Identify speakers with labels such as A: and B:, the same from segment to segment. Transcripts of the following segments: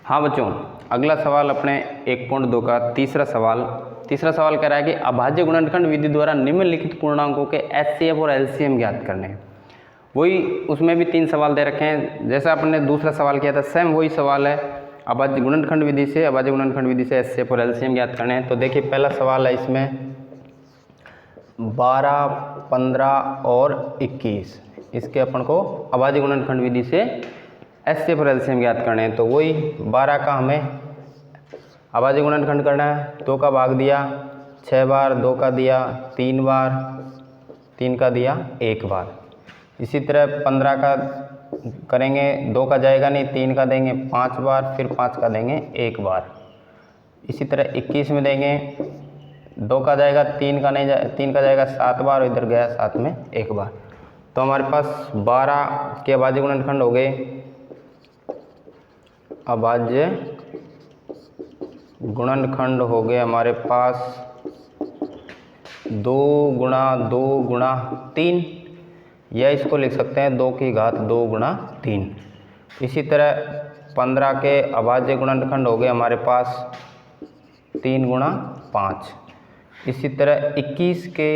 A: हाँ बच्चों, अगला सवाल अपने 1.2 का तीसरा सवाल कह रहा है कि अभाज्य गुणनखंड विधि द्वारा निम्नलिखित पूर्णांकों के एचसीएफ और एलसीएम ज्ञात करने हैं। वही उसमें भी 3 सवाल दे रखे हैं, जैसा आपने दूसरा सवाल किया था सेम वही सवाल है। अभाज्य गुणनखंड विधि से एचसीएफ और एलसीएम ज्ञात करने हैं। तो देखिए पहला सवाल है इसमें 12, 15 और 21, इसके अपन को अभाज्य गुणनखंड विधि से एचसीएफ और एलसीएम ज्ञात करने हैं। तो वही 12 का हमें अभाज्य गुणनखंड करना है, 2 का भाग दिया 6 बार, 2 का दिया 3 बार, 3 का दिया 1 बार। इसी तरह 15 का करेंगे, 2 का जाएगा नहीं, 3 का देंगे 5 बार, फिर 5 का देंगे 1 बार। इसी तरह 21 में देंगे, 2 का जाएगा, 3 का नहीं जाए, 3 का जाएगा 7 बार, इधर गया 7 में 1 बार। तो हमारे पास 12 के अभाज्य गुणनखंड हो गए, अभाज्य गुणनखंड हो गए हमारे पास 2 गुणा 2 गुणा 3, या इसको लिख सकते हैं 2 की घात 2 गुणा 3। इसी तरह 15 के अभाज्य गुणनखंड हो गए हमारे पास 3 गुणा 5। इसी तरह 21 के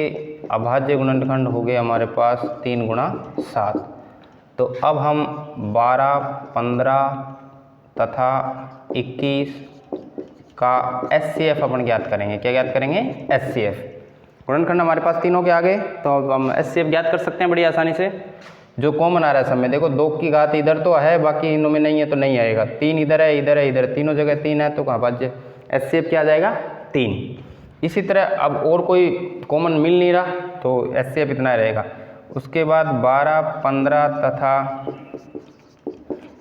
A: अभाज्य गुणनखंड हो गए हमारे पास 3 गुणा 7। तो अब हम 12, 15 तथा 21 का एचसीएफ अपन ज्ञात करेंगे। क्या ज्ञात करेंगे? एचसीएफ। गुणनखंड हमारे पास तीनों के आ गए, तो अब हम एचसीएफ ज्ञात कर सकते हैं बड़ी आसानी से। जो कॉमन आ रहा है सब में, देखो 2 की घात इधर तो है, बाकी इनों में नहीं है तो नहीं आएगा। 3 इधर है, इधर है, इधर, तीनों जगह 3 है, तो अभाज्य एचसीएफ क्या आ जाएगा? 3। इसी तरह अब और कोई कॉमन मिल नहीं रहा, तो एचसीएफ इतना रहेगा। उसके बाद 12, 15 तथा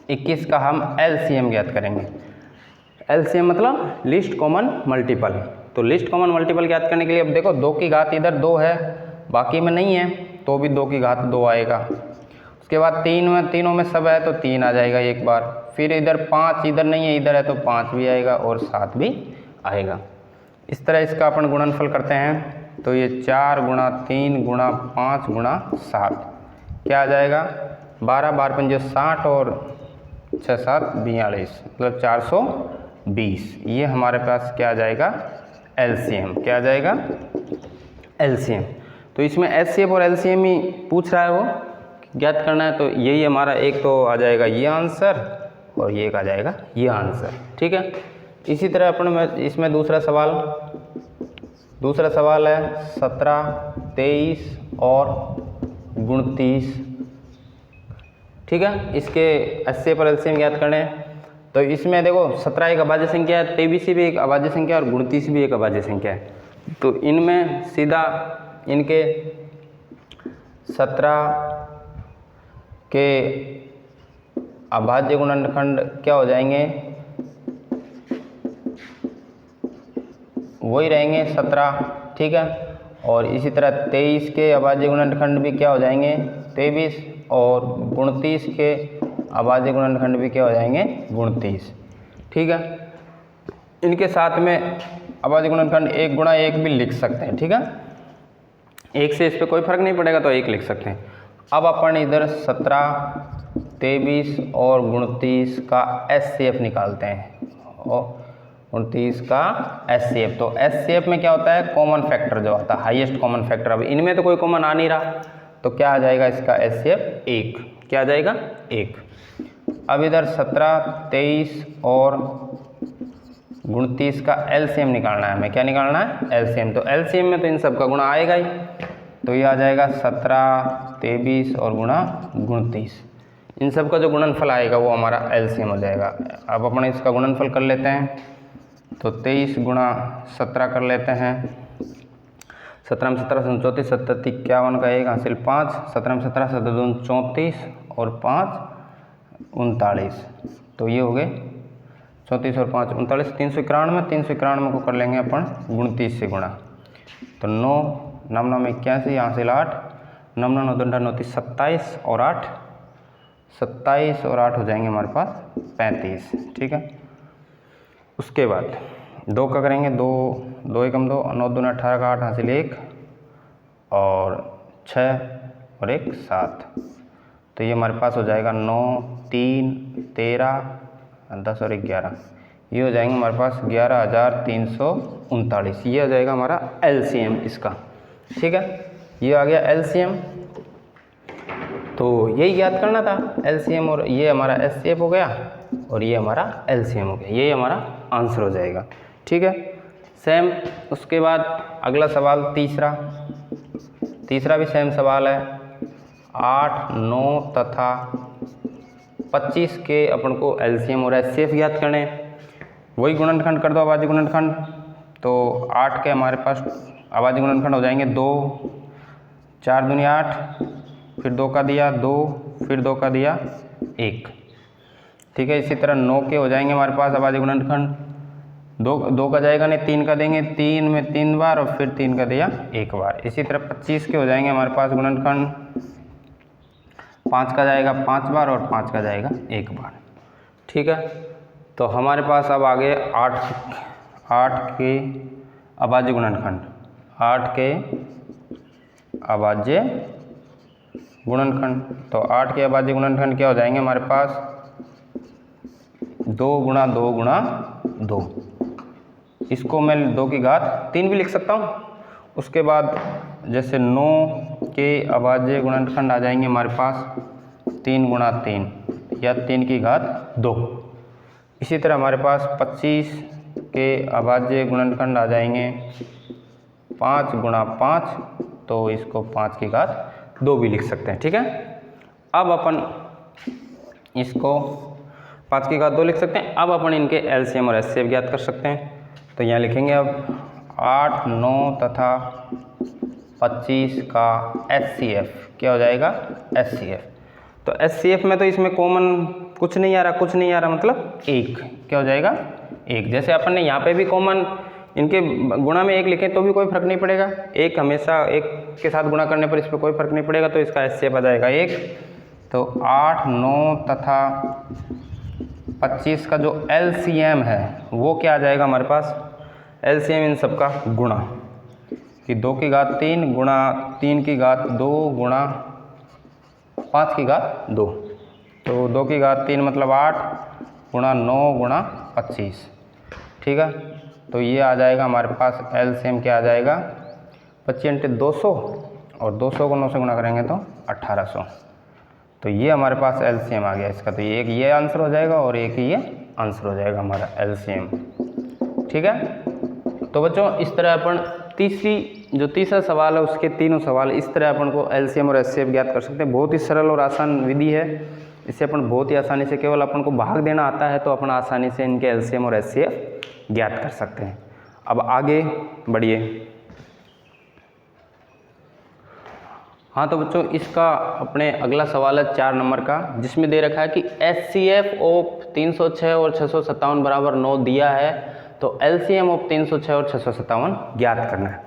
A: 21 का हम एलसीएम ज्ञात करेंगे। एलसीएम मतलब लिस्ट कॉमन मल्टीपल। तो लिस्ट कॉमन मल्टीपल ज्ञात करने के लिए अब देखो 2 की घात इधर 2 है, बाकी में नहीं है, तो भी 2 की घात 2 आएगा। उसके बाद तीनों में सब है, तो 3 आ जाएगा 1 बार। फिर इधर 5 इधर नहीं है, इधर है, तो 5 भी आएगा और 7 भी आएगा। इस तरह इसका अपन गुणनफल करते हैं, तो ये 4 गुणा 3 गुणा 5 गुणा 7 क्या आ जाएगा? 12 बार 5 60 और 6 7 42, मतलब 420। ये हमारे पास क्या आ जाएगा? एलसीएम। क्या आ जाएगा? एलसीएम। तो इसमें एचसीएफ और एलसीएम ही पूछ रहा है, वो ज्ञात करना है। तो यही हमारा एक तो आ जाएगा ये आंसर, और ये एक आ जाएगा ये आंसर। ठीक है। इसी तरह अपन इसमें दूसरा सवाल है 17, 23 और 29। ठीक है। इसके एचसीएफ और एलसीएम ज्ञात करने हैं। तो इसमें देखो 17 एक अभाज्य संख्या है, 23 भी एक अभाज्य संख्या है और 29 भी एक अभाज्य संख्या है। तो इनमें सीधा इनके 17 के अभाज्य गुणनखंड क्या हो जाएंगे? वही रहेंगे 17। ठीक है। और इसी तरह 23 के अभाज्य गुणनखंड भी क्या हो जाएंगे? 23। और 29 के अभाज्य गुणनखंड भी क्या हो जाएंगे? 29। ठीक है। इनके साथ में अभाज्य गुणनखंड 1 गुणा 1 भी लिख सकते हैं। ठीक है। 1 से इस पर कोई फर्क नहीं पड़ेगा, तो 1 लिख सकते हैं। अब अपन इधर 17, 23 और 29 का एचसीएफ निकालते हैं, और 29 का एचसीएफ। तो एचसीएफ में क्या होता है? कॉमन फैक्टर जो आता है, हाईएस्ट कॉमन फैक्टर। अब इनमें तो कोई कॉमन आ नहीं रहा, तो क्या आ जाएगा इसका एचसीएफ? 1। क्या आ जाएगा? 1। अब इधर 17, 23 और 29 का एलसीएम निकालना है हमें। क्या निकालना है? एलसीएम। तो एलसीएम में तो इन सब का गुणा आएगा ही, तो ये आ जाएगा 17, 23 और गुणा 29। इन सब का जो गुणनफल आएगा वो हमारा एलसीएम हो जाएगा। अब अपन इसका गुणनफल कर लेते हैं, तो 23 गुणा 17 कर लेते हैं। 17 में 17 34, 17 51 का 1 हासिल 5, 17 में 17 17 दूनी 34 और 5 39। तो ये हो गए 34 और 5 39, 391। 391 को कर लेंगे अपन 29 से गुणा, तो 9 9 9 में 81 हासिल 8, 9 9 9 29 27 और 8 27 और 8 हो जाएंगे हमारे पास 35। ठीक है। उसके बाद 2 का करेंगे, 2 2 एकम 2, 9 दूनी 18 का 8 हासिल 1 और 6 और 1 7। तो तो ये हमारे पास हो जाएगा 9, 3, 13, 10 और 11, ये हो जाएंगे हमारे पास 11,339। ये हो जाएगा हमारा LCM इसका। ठीक है, ये आ गया LCM। तो यही याद करना था LCM, और ये हमारा SCF हो गया और ये हमारा LCM हो गया, यही हमारा आंसर हो जाएगा। ठीक है, सेम उसके बाद अगला सवाल तीसरा भी सेम सवाल है। 8, 9 तथा 25 के अपन को LCM और SCF ज्ञात करने। वही गुणनखंड कर दो, आवाजी गुणनखंड। तो 8 के हमारे पास आवाजी गुणनखंड हो जाएंगे 2, 4 दूनी 8, फिर 2 का दिया 2, फिर 2 का दिया 1। ठीक है, इसी तरह 9 के हो जाएंगे हमारे पास आवाजी गुणनखंड, 2 का जाएगा नहीं, 3 का देंगे, 3 में 3 बार और फिर 3 का दिया 1 बार। इसी तरह 25 के हो जाएंगे हमारे पास गुणनखंड, 5 का जाएगा 5 बार और 5 का जाएगा 1 बार। ठीक है, तो हमारे पास अब आ गए 8 के अभाज्य गुणनखंड। 8 के अभाज्य गुणनखंड, तो 8 के अभाज्य गुणनखंड क्या हो जाएंगे हमारे पास 2 गुणा 2 गुणा 2। इसको मैं 2 की घात 3 भी लिख सकता हूँ। उसके बाद जैसे 9 के अभाज्य गुणनखंड आ जाएंगे हमारे पास 3 गुणा 3 या 3 की घात 2। इसी तरह हमारे पास 25 के अभाज्य गुणनखंड आ जाएंगे 5 गुणा 5, तो इसको 5 की घात 2 भी लिख सकते हैं। ठीक है, अब अपन इसको 5 की घात 2 लिख सकते हैं। अब अपन इनके LCM और SCF ज्ञात कर सकते हैं। तो यहाँ लिखेंगे अब 8, 9 तथा 25 का SCF क्या हो जाएगा SCF। तो SCF में तो इसमें कॉमन कुछ नहीं आ रहा मतलब 1 क्या हो जाएगा 1। जैसे अपन ने यहाँ पे भी कॉमन इनके गुणा में 1 लिखें तो भी कोई फर्क नहीं पड़ेगा, 1 हमेशा 1 के साथ गुणा करने पर इस पर कोई फर्क नहीं पड़ेगा, तो इसका SCF आ जाएगा 1। तो 8, 9 तथा 25 का जो LCM है वो क्या आ जाएगा हमारे पास LCM इन सब का गुणा, कि 2 की घात 3 गुणा 3 की घात 2 गुणा 5 की घात 2। तो 2 की घात 3 मतलब 8 गुणा 9 गुणा 25। ठीक है, तो ये आ जाएगा हमारे पास LCM क्या आ जाएगा 25 × 200 और 200 को 9 से गुणा करेंगे तो 1800। तो ये हमारे पास LCM आ गया इसका। तो एक ये आंसर हो जाएगा और एक ये आंसर हो जाएगा हमारा LCM। ठीक है, तो बच्चों इस तरह अपन तीसरा सवाल है उसके तीनों सवाल इस तरह अपन को LCM और SCF ज्ञात कर सकते हैं। बहुत ही सरल और आसान विधि है, इससे अपन बहुत ही आसानी से, केवल अपन को भाग देना आता है तो अपन आसानी से इनके LCM और SCF ज्ञात कर सकते हैं। अब आगे बढ़िए। हाँ, तो बच्चों इसका अपने अगला सवाल है 4 नंबर का, जिसमें दे रखा है कि SCF ऑफ 306 और 657 बराबर 9 दिया है, तो LCM ऑफ 306 और 657 ज्ञात करना है।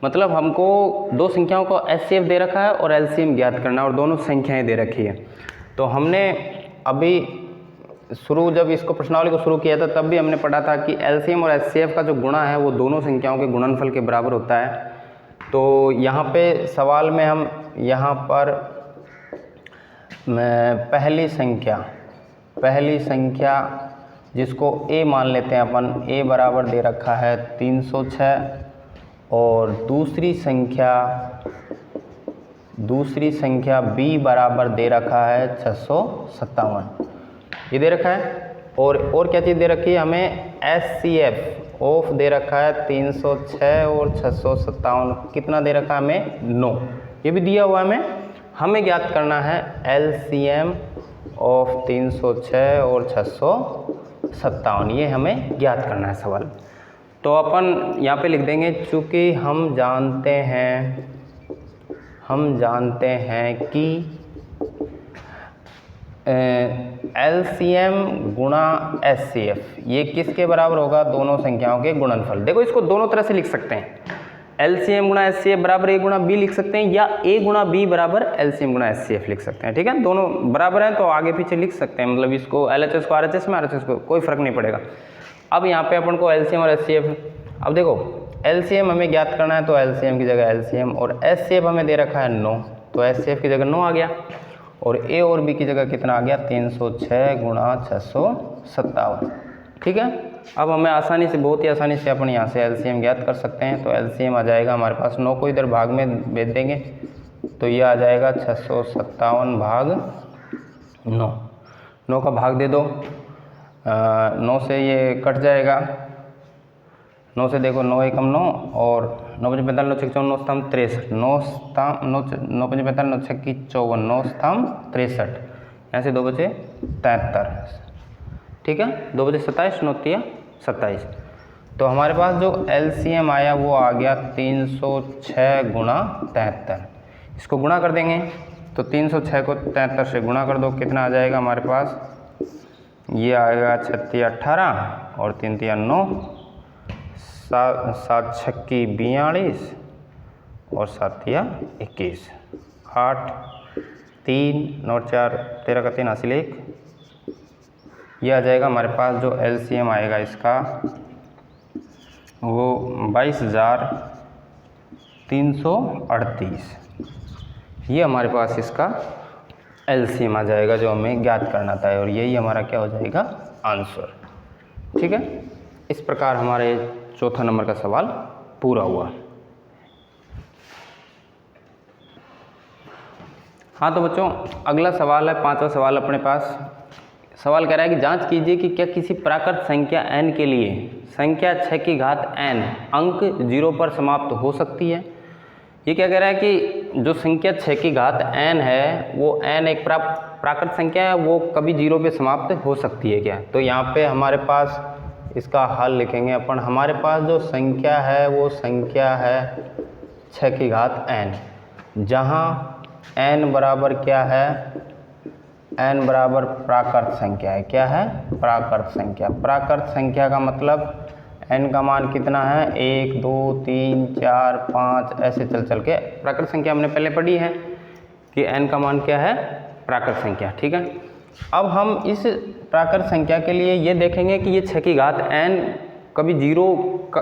A: मतलब हमको दो संख्याओं को SCF दे रखा है और LCM ज्ञात करना है और दोनों संख्याएं दे रखी है। तो हमने अभी जब इसको प्रश्नावली को शुरू किया था तब भी हमने पढ़ा था कि LCM और SCF का जो गुणा है वो दोनों संख्याओं के गुणनफल के बराबर होता है। तो यहाँ पे सवाल में हम यहाँ पर पहली संख्या जिसको A मान लेते हैं अपन, A बराबर दे रखा है 306 और दूसरी संख्या B बराबर दे रखा है 657, ये दे रखा है। और क्या चीज़ दे रखी है हमें, SCF ऑफ दे रखा है 306 और 657, कितना दे रखा है हमें 9, ये भी दिया हुआ है हमें ज्ञात करना है LCM ऑफ 306 और 657, ये हमें ज्ञात करना है सवाल। तो अपन यहाँ पे लिख देंगे, चूँकि हम जानते हैं कि LCM गुणा SCF ये किसके बराबर होगा, दोनों संख्याओं के गुणनफल। देखो इसको दोनों तरह से लिख सकते हैं, LCM गुणा SCF बराबर A गुणा B लिख सकते हैं, या A गुणा B बराबर LCM गुणा SCF लिख सकते हैं। ठीक है, दोनों बराबर हैं तो आगे पीछे लिख सकते हैं, मतलब इसको LHS को RHS में, RHS को कोई फर्क नहीं पड़ेगा। अब यहाँ पे अपन को LCM और SCF, अब देखो LCM हमें ज्ञात करना है तो LCM की जगह LCM, और SCF हमें दे रखा है 9 तो SCF की जगह 9 आ गया। और ए और बी की जगह कितना आ गया 306 गुणा 657। ठीक है, अब हमें आसानी से, बहुत ही आसानी से अपन यहाँ से एलसीएम ज्ञात कर सकते हैं। तो एलसीएम आ जाएगा हमारे पास, 9 को इधर भाग में भेज देंगे तो ये आ जाएगा 657 भाग 9। 9 का भाग दे दो, 9 से ये कट जाएगा, 9 से देखो 9 एकम 9 और 9 5 45 9 6 9 स्तंभ 63, 9 5 45 9 6 54, 9 स्तंभ 63, यहाँ से 2 बचे 73। ठीक है, 2 बजे 27, 9 तिया 27। तो हमारे पास जो एलसीएम आया वो आ गया 306 गुणा 73। इसको गुणा कर देंगे तो 306 को 73 से गुणा कर दो, कितना आ जाएगा हमारे पास, ये आएगा 6 तिया 18 और 3 तिया 9, 7 छक्की 42 और 7 तिया 21, 8 3 9 4 13 का 3 हासिल 1। ये आ जाएगा हमारे पास जो एलसीएम आएगा इसका वो 22,338। ये हमारे पास इसका एलसीएम आ जाएगा जो हमें ज्ञात करना था, और यही हमारा क्या हो जाएगा, आंसर। ठीक है, इस प्रकार हमारे चौथा नंबर का सवाल पूरा हुआ। हाँ तो बच्चों, अगला सवाल है 5वां सवाल अपने पास। सवाल कह रहा है कि जांच कीजिए कि क्या किसी प्राकृत संख्या n के लिए संख्या 6 की घात n अंक 0 पर समाप्त हो सकती है। ये क्या कह रहा है कि जो संख्या 6 की घात n है वो n एक प्राकृत संख्या है, वो कभी 0 पे समाप्त हो सकती है क्या। तो यहाँ पे हमारे पास इसका हल लिखेंगे अपन। हमारे पास जो संख्या है वो संख्या है 6 की घात n, जहाँ n बराबर क्या है, n बराबर प्राकृत संख्या है। क्या है, प्राकृत संख्या। प्राकृत संख्या का मतलब n का मान कितना है, 1 2 3 4 5 ऐसे चल चल के प्राकृत संख्या हमने पहले पढ़ी है कि n का मान क्या है, प्राकृत संख्या। ठीक है, अब हम इस प्राकृत संख्या के लिए ये देखेंगे कि ये 6 की घात n कभी 0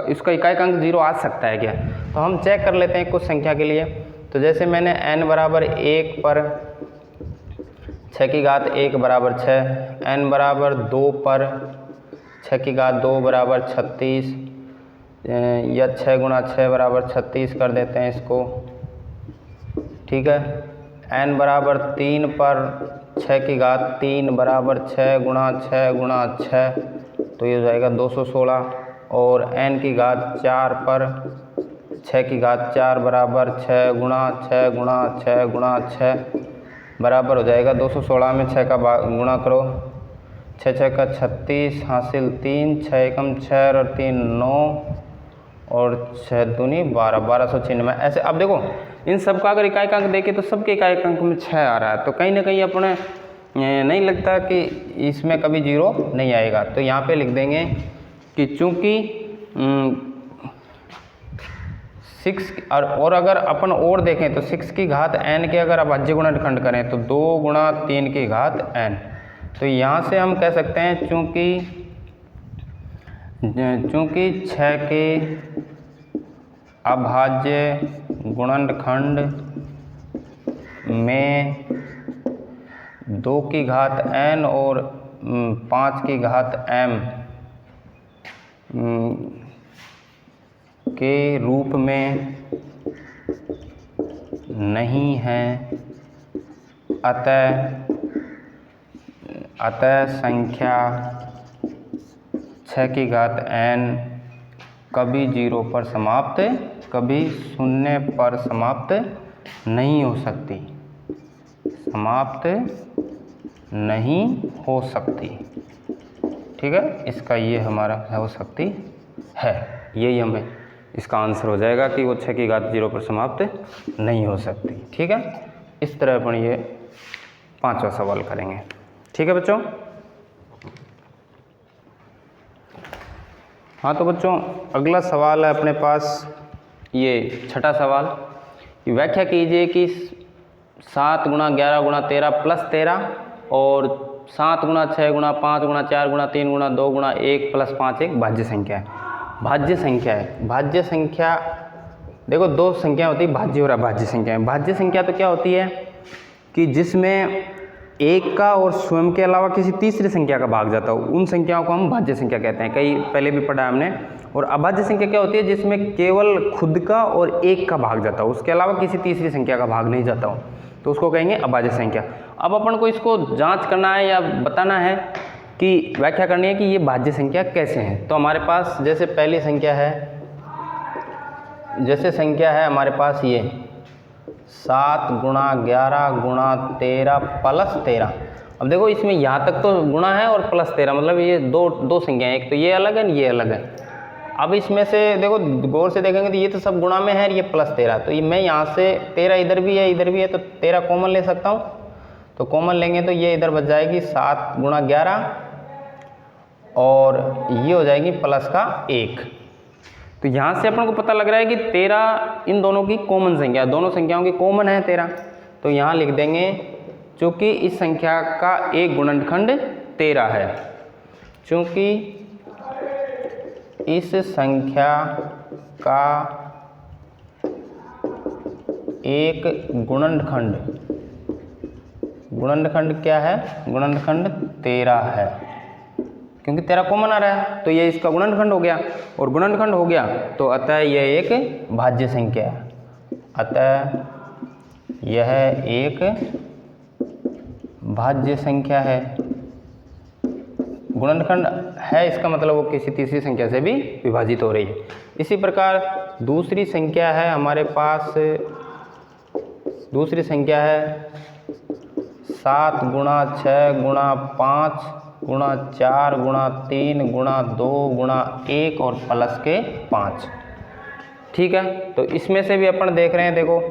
A: इसका इकाई अंक 0 आ सकता है क्या। तो हम चेक कर लेते हैं कुछ संख्या के लिए। तो जैसे मैंने n बराबर 1 पर 6 की घात 1 बराबर 6, n बराबर 2 पर 6 की घात 2 बराबर 36, या 6 गुणा 6 बराबर 36 कर देते हैं इसको। ठीक है, n बराबर 3 पर 6 की घात 3 बराबर 6 गुणा 6 गुणा 6, तो ये हो जाएगा 216। और n की घात 4 पर 6 की घात 4 बराबर 6 गुणा 6 गुणा 6 गुणा 6 बराबर हो जाएगा 216 में 6 का गुणा करो, 6 6 का 36 हासिल 3, 6 एकम 6 और 3 9 और 6 दूनी 12, 1296। ऐसे अब देखो इन सब का अगर इकाई अंक देखें तो सबके इकाई अंक में 6 आ रहा है, तो कहीं ना कहीं अपने नहीं लगता कि इसमें कभी 0 नहीं आएगा। तो यहाँ पे लिख देंगे कि चूँकि 6 और अगर अपन और देखें तो 6 की घात n के अगर अभाज्य गुणनखंड करें तो 2 गुणा 3 की घात n। तो यहाँ से हम कह सकते हैं चूँकि 6 के अभाज्य गुणनखंड में 2 की घात n और 5 की घात m के रूप में नहीं है, अतः संख्या 6 की घात n कभी 0 पर समाप्त, कभी 0 पर समाप्त नहीं हो सकती, समाप्त नहीं हो सकती। ठीक है, इसका ये हमारा हो सकती है, यही हमें इसका आंसर हो जाएगा कि वो 6 की घात 0 पर समाप्त नहीं हो सकती। ठीक है, इस तरह अपन ये 5वां सवाल करेंगे। ठीक है बच्चों। हाँ तो बच्चों, अगला सवाल है अपने पास ये 6ठा सवाल। व्याख्या कीजिए कि 7 गुणा 11 गुणा 13 प्लस 13 और 7 गुणा 6 गुणा 5 गुणा 4 गुणा 3 गुणा 2 गुणा 1 प्लस 5 एक भाज्य संख्या है। भाज्य संख्या है। भाज्य संख्या देखो, दो संख्या होती है भाज्य और अभाज्य संख्या। भाज्य संख्या तो क्या होती है कि जिसमें एक का और स्वयं के अलावा किसी तीसरी संख्या का भाग जाता हो, उन संख्याओं को हम भाज्य संख्या कहते हैं। कई पहले भी पढ़ा हमने। और अभाज्य संख्या क्या होती है? जिसमें केवल खुद का और एक का भाग जाता हो, उसके अलावा किसी तीसरी संख्या का भाग नहीं जाता हो, तो उसको कहेंगे अभाज्य संख्या। अब अपन को इसको जांच करना है या बताना है कि व्याख्या करनी है कि ये भाज्य संख्या कैसे हैं। तो हमारे पास जैसे पहली संख्या है, जैसे संख्या है हमारे पास ये 7 गुणा 11 गुणा 13 प्लस 13। अब देखो इसमें यहाँ तक तो गुणा है और प्लस 13, मतलब ये दो संख्याएं, एक तो ये अलग है, ये अलग है। अब इसमें से देखो गौर से देखेंगे तो ये तो सब गुणा में है और ये प्लस 13, तो ये मैं यहाँ से 13 इधर भी है इधर भी है, तो 13 कॉमन ले सकता हूँ। तो कॉमन लेंगे तो ये इधर बच जाएगी 7 गुणा 11 और ये हो जाएगी प्लस का 1। तो यहाँ से अपन को पता लग रहा है कि 13 इन दोनों की कॉमन संख्या, दोनों संख्याओं की कॉमन है 13। तो यहाँ लिख देंगे चूँकि इस संख्या का एक गुणनखंड 13 है, चूँकि इस संख्या का एक गुणनखंड क्या है? गुणनखंड 13 है, क्योंकि 13 कॉमन आ रहा है, तो ये इसका गुणनखंड हो गया। और गुणनखंड हो गया तो अतः यह एक भाज्य संख्या है। अतः यह एक भाज्य संख्या है। गुणनखंड है इसका मतलब वो किसी तीसरी संख्या से भी विभाजित हो रही है। इसी प्रकार दूसरी संख्या है हमारे पास, दूसरी संख्या है 7 गुणा 6 गुणा 5 गुणा 4 गुणा 3 गुणा 2 गुणा 1 और प्लस के 5। ठीक है, तो इसमें से भी अपन देख रहे हैं, देखो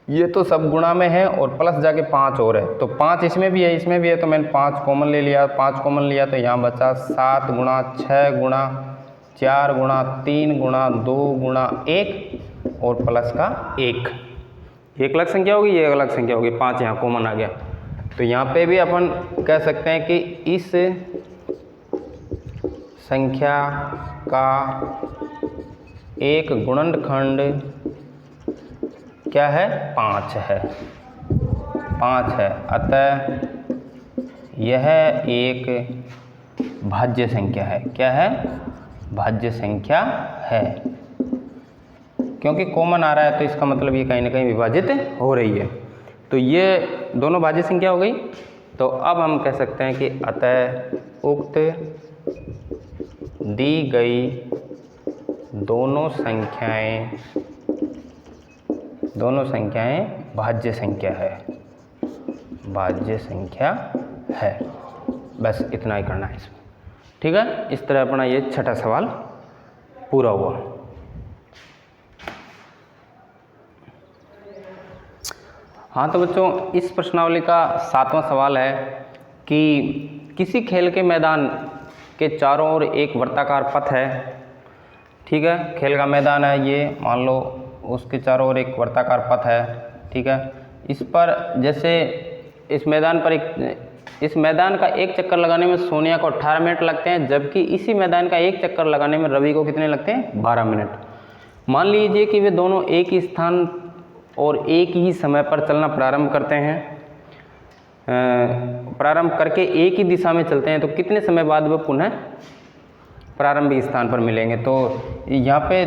A: ये तो सब गुणा में है और प्लस जाके 5 और है, तो 5 इसमें भी है इसमें भी है, तो मैंने 5 कॉमन ले लिया। 5 कॉमन लिया तो यहाँ बचा 7 गुणा 6 गुणा 4 गुणा 3 गुणा 2 गुणा 1 और प्लस का 1। एक अलग संख्या होगी, ये अलग संख्या होगी, 5 यहाँ कॉमन आ गया। तो यहाँ पे भी अपन कह सकते हैं कि इस संख्या का एक गुणनखंड क्या है? 5 है, 5 है। अतः यह एक भाज्य संख्या है। क्या है? भाज्य संख्या है, क्योंकि कॉमन आ रहा है तो इसका मतलब ये कहीं ना कहीं विभाजित हो रही है। तो ये दोनों भाज्य संख्या हो गई। तो अब हम कह सकते हैं कि अतः उक्त दी गई दोनों संख्याएं भाज्य संख्या है, भाज्य संख्या है। बस इतना ही करना है इसमें। ठीक है, इस तरह अपना ये छठा सवाल पूरा हुआ। हाँ तो बच्चों, इस प्रश्नावली का 7वां सवाल है कि किसी खेल के मैदान के चारों ओर एक वर्ताकार पथ है। ठीक है, खेल का मैदान है ये, मान लो उसके चारों ओर एक वर्ताकार पथ है। ठीक है, इस पर जैसे इस मैदान का एक चक्कर लगाने में सोनिया को 18 मिनट लगते हैं, जबकि इसी मैदान का एक चक्कर लगाने में रवि को कितने लगते हैं? 12 मिनट। मान लीजिए कि वे दोनों एक ही स्थान और एक ही समय पर चलना प्रारंभ करते हैं, प्रारंभ करके एक ही दिशा में चलते हैं, तो कितने समय बाद वो पुनः प्रारंभिक स्थान पर मिलेंगे? तो यहाँ पे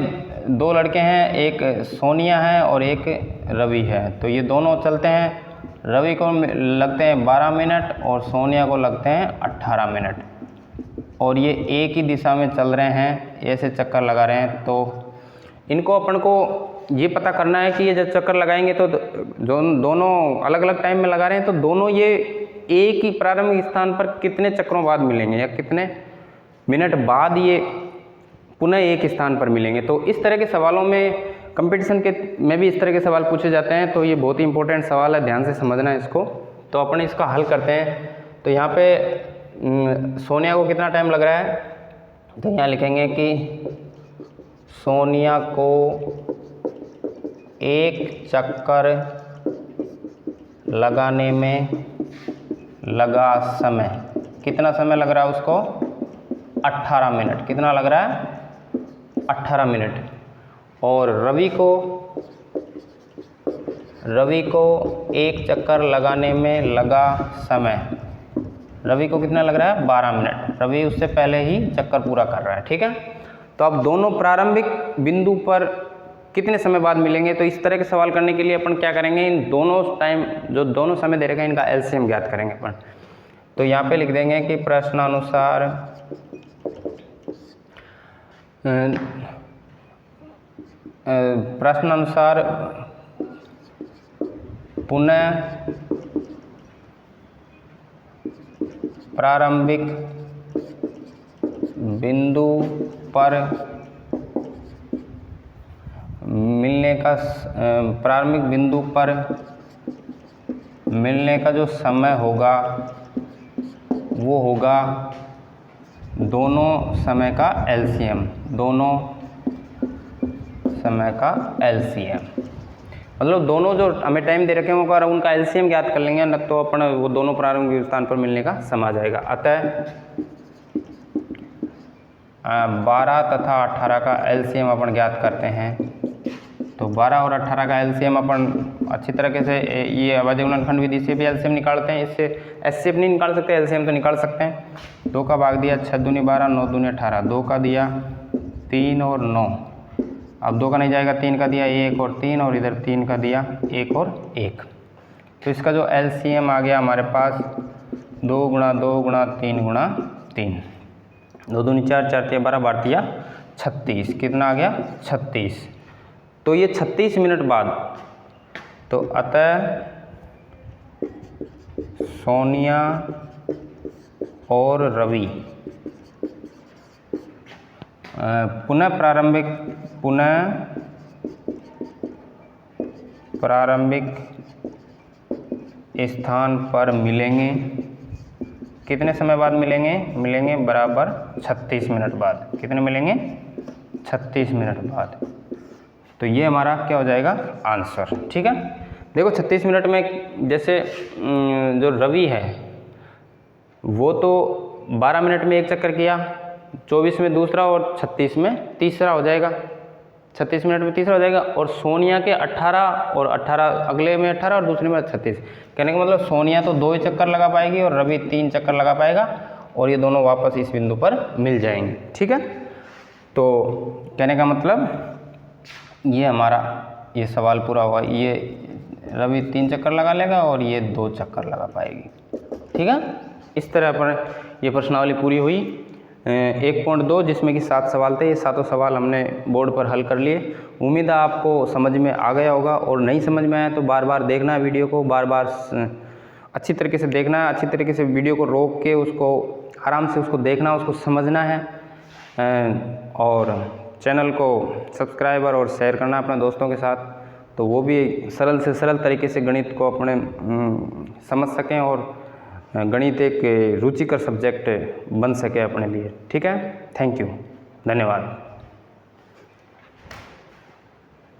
A: दो लड़के हैं, एक सोनिया है और एक रवि है। तो ये दोनों चलते हैं, रवि को लगते हैं 12 मिनट और सोनिया को लगते हैं 18 मिनट, और ये एक ही दिशा में चल रहे हैं, ऐसे चक्कर लगा रहे हैं। तो इनको अपन को ये पता करना है कि ये जब चक्कर लगाएंगे तो दोनों अलग अलग टाइम में लगा रहे हैं, तो दोनों ये एक ही प्रारंभिक स्थान पर कितने चक्रों बाद मिलेंगे या कितने मिनट बाद ये पुनः एक स्थान पर मिलेंगे। तो इस तरह के सवालों में कंपटीशन के में भी इस तरह के सवाल पूछे जाते हैं। तो ये बहुत ही इंपॉर्टेंट सवाल है, ध्यान से समझना है इसको। तो अपन इसका हल करते हैं। तो यहाँ पे सोनिया को कितना टाइम लग रहा है? तो यहाँ लिखेंगे कि सोनिया को एक चक्कर लगाने में लगा समय, कितना समय लग रहा है उसको? 18 मिनट। कितना लग रहा है? 18 मिनट। और रवि को रवि को एक चक्कर लगाने में लगा समय, रवि को कितना लग रहा है 12 मिनट, रवि उससे पहले ही चक्कर पूरा कर रहा है। ठीक है, तो अब दोनों प्रारंभिक बिंदु पर कितने समय बाद मिलेंगे, तो इस तरह के सवाल करने के लिए अपन क्या करेंगे, इन दोनों टाइम जो दोनों समय दे रखा है इनका एलसीएम ज्ञात करेंगे अपन। तो यहाँ पे लिख देंगे कि प्रश्नानुसार पुनः प्रारंभिक बिंदु पर मिलने का प्रारंभिक बिंदु पर मिलने का जो समय होगा वो होगा दोनों समय का एलसीएम, दोनों समय का एलसीएम, मतलब दोनों जो हमें टाइम दे रखे हैं उनका एलसीएम ज्ञात कर लेंगे, न तो अपन वो दोनों प्रारंभिक स्थान पर मिलने का समय आ जाएगा। अतः 12 तथा 18 का एलसीएम अपन ज्ञात करते हैं। तो 12 और 18 का एलसीएम अपन अच्छी तरीके से ये अभाज्य गुणनखंड विधि से भी एलसीएम निकालते हैं, इससे एचसीएफ नहीं निकाल सकते, एलसीएम तो निकाल सकते हैं। 2 का भाग दिया 6 दूनी 12, 9 दूनी 18, 2 का दिया 3 और 9, अब 2 का नहीं जाएगा, 3 का दिया 1 और 3, और इधर 3 का दिया 1 और 1। तो इसका जो एलसीएम आ गया हमारे पास 2 गुणा 2 गुणा 3 गुणा 3, 2 दूनी 4, 4 तिया 12, 12 तिया 36, कितना आ गया 36। तो ये 36 मिनट बाद, तो अतः सोनिया और रवि पुनः प्रारंभिक स्थान पर मिलेंगे। कितने समय बाद मिलेंगे, मिलेंगे बराबर 36 मिनट बाद। कितने मिलेंगे 36 मिनट बाद। तो ये हमारा क्या हो जाएगा आंसर। ठीक है, देखो 36 मिनट में जैसे जो रवि है वो तो 12 मिनट में एक चक्कर किया, 24 में दूसरा और 36 में तीसरा हो जाएगा, 36 मिनट में तीसरा हो जाएगा। और सोनिया के 18 और 18 अगले में 18 और दूसरे में 36, कहने का मतलब सोनिया तो 2 ही चक्कर लगा पाएगी और रवि 3 चक्कर लगा पाएगा, और ये दोनों वापस इस बिंदु पर मिल जाएंगे। ठीक है, तो कहने का मतलब ये हमारा ये सवाल पूरा हुआ। ये रवि 3 चक्कर लगा लेगा और ये 2 चक्कर लगा पाएगी। ठीक है, इस तरह पर ये प्रश्नावली पूरी हुई 1.2, जिसमें कि 7 सवाल थे। ये 7 सवाल हमने बोर्ड पर हल कर लिए। उम्मीद है आपको समझ में आ गया होगा, और नहीं समझ में आया तो बार बार देखना है वीडियो को, बार बार अच्छी तरीके से देखना है, अच्छी तरीके से वीडियो को रोक के उसको आराम से उसको देखना, उसको समझना है, और चैनल को सब्सक्राइबर और शेयर करना अपने दोस्तों के साथ, तो वो भी सरल से सरल तरीके से गणित को अपने समझ सकें और गणित एक रुचिकर सब्जेक्ट बन सके अपने लिए। ठीक है, थैंक यू, धन्यवाद।